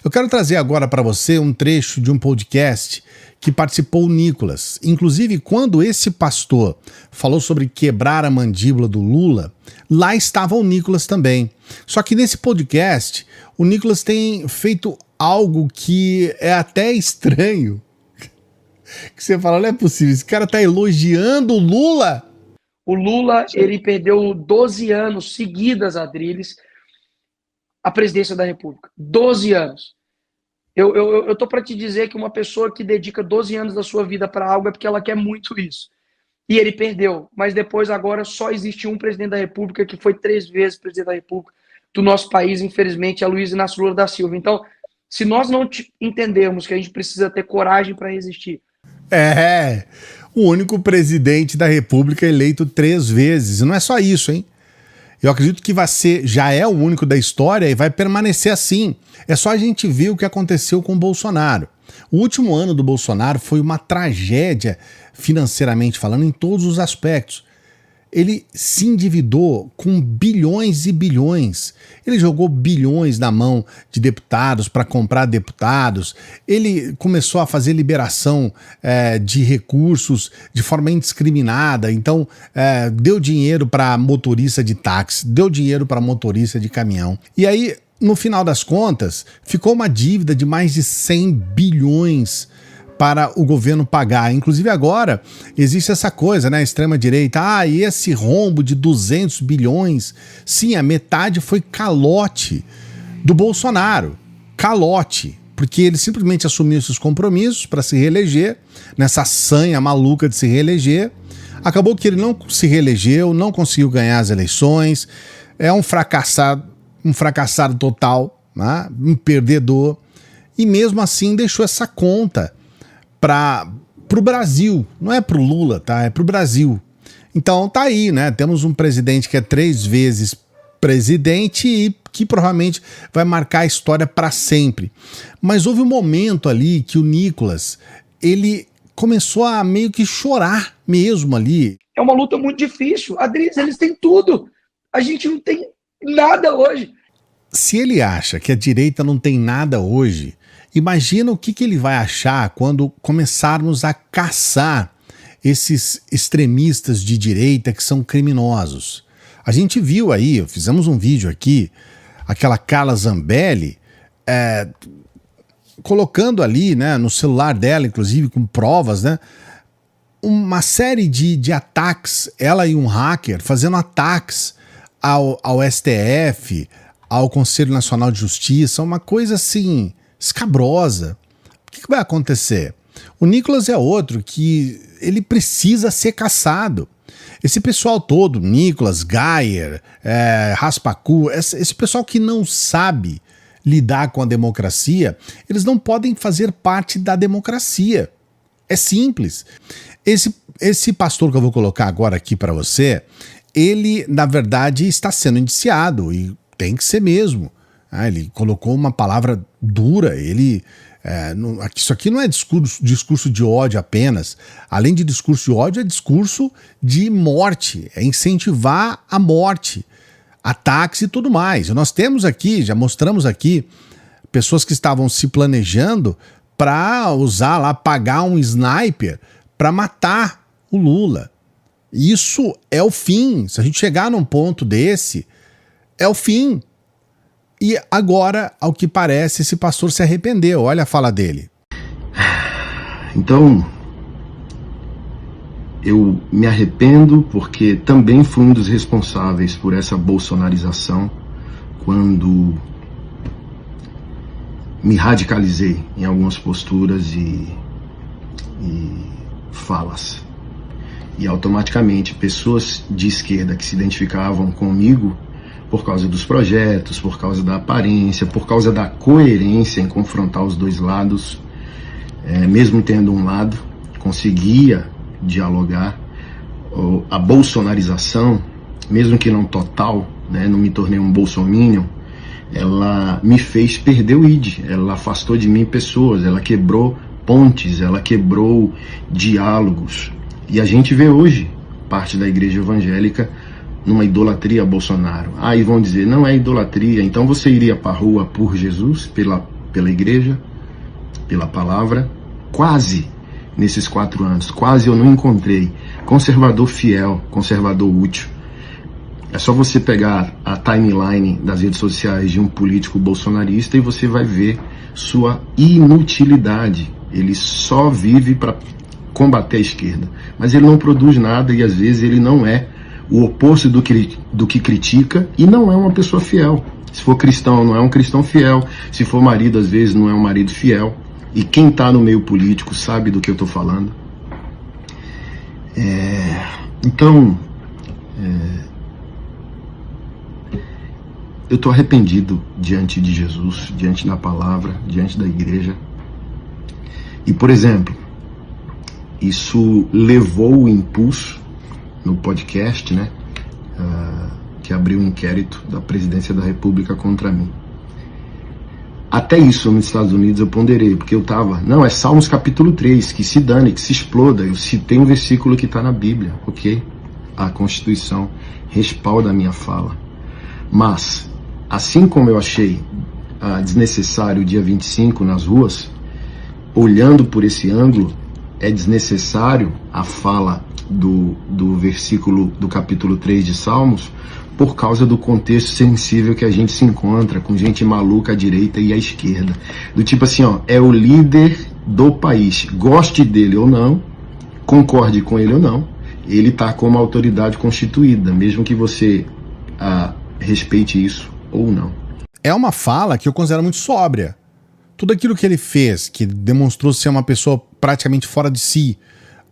Eu quero trazer agora para você um trecho de um podcast que participou o Nicolas. Inclusive, quando esse pastor falou sobre quebrar a mandíbula do Lula, lá estava o Nicolas também. Só que nesse podcast, o Nicolas tem feito algo que é até estranho. Que você fala, não é possível, esse cara tá elogiando o Lula. O Lula, ele perdeu 12 anos seguidas, Adriles, a presidência da República. 12 anos. Eu tô para te dizer que uma pessoa que dedica 12 anos da sua vida para algo é porque ela quer muito isso. E ele perdeu. Mas depois, agora, só existe um presidente da República que foi 3 vezes presidente da República do nosso país, infelizmente, é Luiz Inácio Lula da Silva. Então, se nós não entendermos que a gente precisa ter coragem para resistir. O único presidente da República eleito 3 vezes. E não é só isso, hein? Eu acredito que já é o único da história e vai permanecer assim. É só a gente ver o que aconteceu com o Bolsonaro. O último ano do Bolsonaro foi uma tragédia, financeiramente falando, em todos os aspectos. Ele se endividou com bilhões e bilhões. Ele jogou bilhões na mão de deputados para comprar deputados. Ele começou a fazer liberação de recursos de forma indiscriminada. Então, deu dinheiro para motorista de táxi, deu dinheiro para motorista de caminhão. E aí, no final das contas, ficou uma dívida de mais de 100 bilhões para o governo pagar. Inclusive agora existe essa coisa, né, extrema-direita, e esse rombo de 200 bilhões, sim, a metade foi calote do Bolsonaro, calote, porque ele simplesmente assumiu esses compromissos para se reeleger, nessa sanha maluca de se reeleger, acabou que ele não se reelegeu, não conseguiu ganhar as eleições, é um fracassado total, né, um perdedor, e mesmo assim deixou essa conta para o Brasil, não é para o Lula, tá? É para o Brasil. Então tá aí, né? Temos um presidente que é 3 vezes presidente e que provavelmente vai marcar a história para sempre. Mas houve um momento ali que o Nicolas, ele começou a meio que chorar mesmo ali. É uma luta muito difícil. Adriles, eles têm tudo. A gente não tem nada hoje. Se ele acha que a direita não tem nada hoje, imagina o que ele vai achar quando começarmos a caçar esses extremistas de direita que são criminosos. A gente viu aí, fizemos um vídeo aqui, aquela Carla Zambelli colocando ali, né, no celular dela, inclusive com provas, né, uma série de ataques, ela e um hacker fazendo ataques ao STF, ao Conselho Nacional de Justiça, uma coisa assim escabrosa. O que vai acontecer? O Nicolas é outro que ele precisa ser caçado. Esse pessoal todo, Nicolas, Geyer, Raspacu, esse pessoal que não sabe lidar com a democracia, eles não podem fazer parte da democracia. É simples. Esse pastor que eu vou colocar agora aqui para você, ele, na verdade, está sendo indiciado e tem que ser mesmo. Ele colocou uma palavra dura, isso aqui não é discurso de ódio apenas. Além de discurso de ódio, é discurso de morte, é incentivar a morte, ataques e tudo mais. E nós temos aqui, já mostramos aqui, pessoas que estavam se planejando para usar lá, pagar um sniper para matar o Lula. Isso é o fim. Se a gente chegar num ponto desse, é o fim. E agora, ao que parece, esse pastor se arrependeu. Olha a fala dele. Então, eu me arrependo porque também fui um dos responsáveis por essa bolsonarização quando me radicalizei em algumas posturas e falas. E automaticamente pessoas de esquerda que se identificavam comigo por causa dos projetos, por causa da aparência, por causa da coerência em confrontar os dois lados, mesmo tendo um lado, conseguia dialogar. A bolsonarização, mesmo que não total, né, não me tornei um bolsominion, ela me fez perder o id, ela afastou de mim pessoas, ela quebrou pontes, ela quebrou diálogos. E a gente vê hoje parte da igreja evangélica numa idolatria a Bolsonaro. Aí vão dizer, não é idolatria, então você iria para a rua por Jesus, pela igreja, pela palavra. Quase, nesses 4 anos, quase eu não encontrei conservador fiel, conservador útil. É só você pegar a timeline das redes sociais de um político bolsonarista e você vai ver sua inutilidade. Ele só vive para combater a esquerda, mas ele não produz nada e às vezes ele não é o oposto do que critica e não é uma pessoa fiel. Se for cristão, não é um cristão fiel. Se for marido, às vezes não é um marido fiel. E quem está no meio político sabe do que eu estou falando. Então, eu estou arrependido diante de Jesus, diante da palavra, diante da igreja. E, por exemplo, isso levou o impulso no podcast, né, que abriu um inquérito da presidência da República contra mim. Até isso nos Estados Unidos eu ponderei, porque eu estava, não, é Salmos capítulo 3, que se dane, que se exploda. Eu citei um versículo que está na Bíblia, ok? A Constituição respalda a minha fala. Mas, assim como eu achei desnecessário o dia 25 nas ruas, olhando por esse ângulo, é desnecessário a fala do versículo do capítulo 3 de Salmos, por causa do contexto sensível que a gente se encontra, com gente maluca à direita e à esquerda. Do tipo assim, ó, é o líder do país. Goste dele ou não, concorde com ele ou não, ele está como autoridade constituída, mesmo que você respeite isso ou não. É uma fala que eu considero muito sóbria. Tudo aquilo que ele fez, que demonstrou ser uma pessoa praticamente fora de si,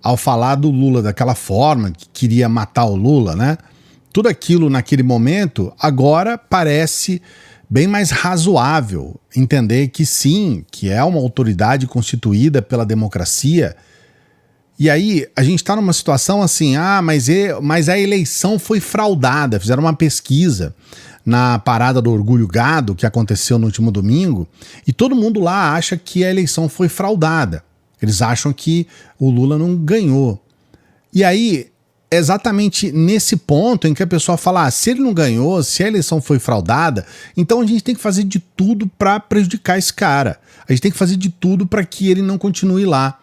ao falar do Lula daquela forma, que queria matar o Lula, né? Tudo aquilo naquele momento, agora parece bem mais razoável entender que sim, que é uma autoridade constituída pela democracia. E aí a gente está numa situação assim, mas a eleição foi fraudada. Fizeram uma pesquisa na parada do Orgulho Gado, que aconteceu no último domingo, e todo mundo lá acha que a eleição foi fraudada. Eles acham que o Lula não ganhou. E aí, é exatamente nesse ponto em que a pessoa fala, se ele não ganhou, se a eleição foi fraudada, então a gente tem que fazer de tudo para prejudicar esse cara. A gente tem que fazer de tudo para que ele não continue lá.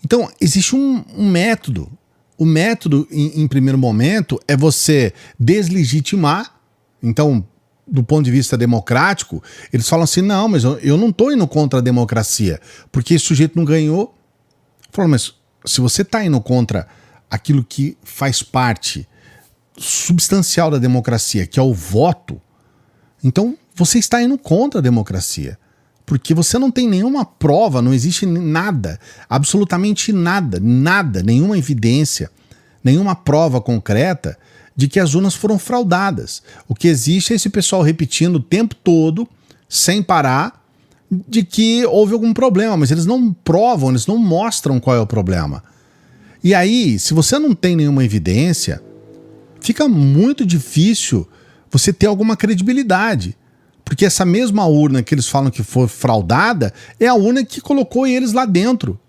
Então, existe um método. O método, em primeiro momento, é você deslegitimar. Então, do ponto de vista democrático, eles falam assim, não, mas eu não estou indo contra a democracia, porque esse sujeito não ganhou. Falam, mas se você está indo contra aquilo que faz parte substancial da democracia, que é o voto, então você está indo contra a democracia, porque você não tem nenhuma prova, não existe nada, absolutamente nada, nenhuma evidência, nenhuma prova concreta de que as urnas foram fraudadas. O que existe é esse pessoal repetindo o tempo todo, sem parar, de que houve algum problema, mas eles não provam, eles não mostram qual é o problema. E aí, se você não tem nenhuma evidência, fica muito difícil você ter alguma credibilidade. Porque essa mesma urna que eles falam que foi fraudada é a urna que colocou eles lá dentro.